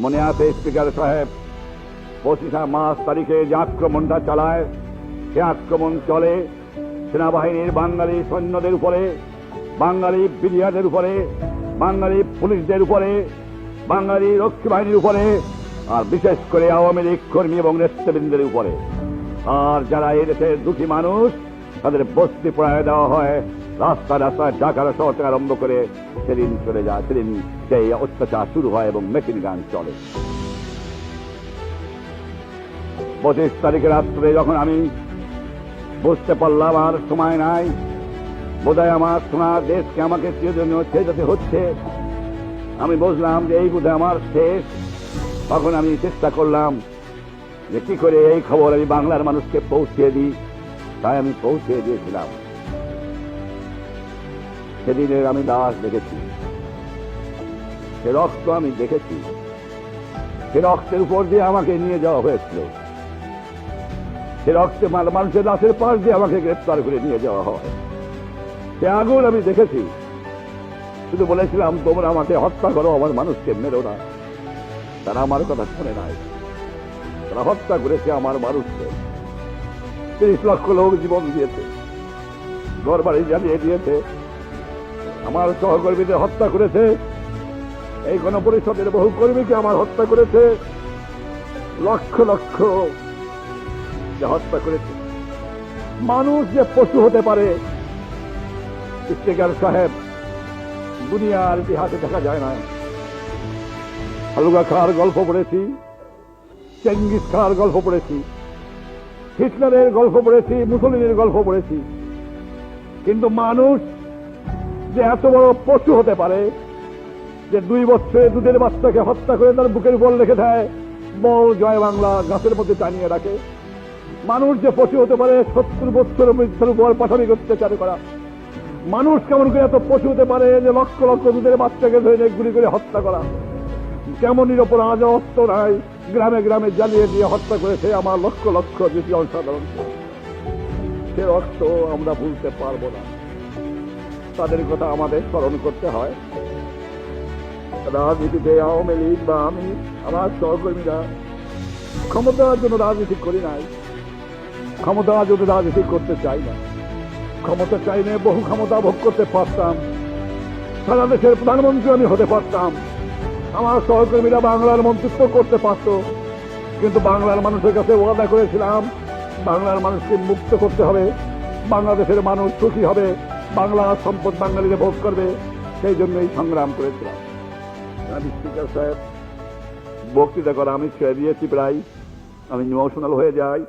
মনে আছে স্পিকার সাহেব, 25 মার্চ তারিখে যে আক্রমণটা চালায়, সে আক্রমণ চলে সেনাবাহিনীর বাঙালি সৈন্যদের উপরে, বাঙালি বিডিআরের উপরে, বাঙালি পুলিশদের উপরে, বাঙালি রক্ষী বাহিনীর উপরে, আর বিশেষ করে আওয়ামী লীগ কর্মী এবং নেতৃবৃন্দের উপরে। আর যারা এই দেশের দুঃখী মানুষ, তাদের বস্তি পড়ায় দেওয়া হয়, রাস্তা রাস্তায় ডাকার শহর থেকে আরম্ভ করে সেদিন চলে যায়, সেদিন সেই অত্যাচার শুরু হয় এবং মেশিন গান চলে। 25 তারিখে রাত্রে যখন আমি বুঝতে পারলাম আর সময় নাই, বোধহয় আমার সোনার দেশকে আমাকে চিরজনীয় ছেড়ে যেতে হচ্ছে, আমি বুঝলাম যে এই বোধহয় আমার শেষ। তখন আমি চেষ্টা করলাম যে কি করে এই খবর আমি বাংলার মানুষকে পৌঁছে দিই। তাই আমি পৌঁছে দিয়েছিলাম। সেদিনের আমি লাশ দেখেছি, সে রক্ত আমি দেখেছি, সে রক্তের উপর দিয়ে আমাকে নিয়ে যাওয়া হয়েছিল, সে রক্তে মানুষের লাশের পাশ দিয়ে আমাকে গ্রেফতার করে নিয়ে যাওয়া হয়। সে আগুন আমি দেখেছি। শুধু বলেছিলাম তোমরা আমাকে হত্যা করো, আমার মানুষকে মেরো না। তারা আমার কথা শুনে নাই, তারা হত্যা করেছে আমার মানুষকে। 30 লক্ষ লোক জীবন দিয়েছে, ঘর বাড়ি জ্বালিয়ে দিয়েছে, আমার সহকর্মীদের হত্যা করেছে, এই গণপরিষদের বহু কর্মীকে আমার হত্যা করেছে, লক্ষ লক্ষ হত্যা করেছে। মানুষ যে পশু হতে পারে, স্পিকার সাহেব, দুনিয়ার ইতিহাসে দেখা যায় না। হালুগা খাঁর গল্প পড়েছি, চেঙ্গিস খাঁর গল্প পড়েছি, হিটলারের গল্প পড়েছি, মুসলিনের গল্প পড়েছি, কিন্তু মানুষ যে এত বড় পশু হতে পারে যে 2 বছরে দুধের বাচ্চাকে হত্যা করে তার বুকের উপর রেখে দেয়, বল জয় বাংলা গাছের মধ্যে টানিয়ে রাখে। মানুষ যে পশু হতে পারে 70 বছর মৃত্যুর উপর পাশানি অত্যাচার করা। মানুষ কেমন করে এত পশু হতে পারে যে লক্ষ লক্ষ দুধের বাচ্চাকে ধরে গুলি করে হত্যা করা। কেমন নিরপরাধ অস্ত্র নাই, গ্রামে গ্রামে জ্বালিয়ে দিয়ে হত্যা করেছে আমার লক্ষ লক্ষ দ্বিতীয় সাধারণ। সে রক্ত আমরা ভুলতে পারবো না, তাদের কথা আমাদের স্মরণ করতে হয়। রাজনীতিতে আওয়ামী লীগ বা আমি, আমার সহকর্মীরা ক্ষমতার জন্য রাজনীতি করি নাই, ক্ষমতার জন্য রাজনীতি করতে চাই না। ক্ষমতা চাইলে বহু ক্ষমতা ভোগ করতে পারতাম, সারা দেশের প্রধানমন্ত্রী আমি হতে পারতাম, আমার সহকর্মীরা বাংলার মন্ত্রিত্ব করতে পারত। কিন্তু বাংলার মানুষের কাছে ওয়াদা করেছিলাম, বাংলার মানুষকে মুক্ত করতে হবে, বাংলাদেশের মানুষ সুখী হবে, বাংলার সম্পদ বাঙালিরা ভোগ করবে। সেই জন্যই সংগ্রাম করেছিলাম। আমি স্পিকার সাহেব, বক্তৃতা করা আমি ছেড়ে দিয়েছি প্রায়, আমি ইমোশনাল হয়ে যাই।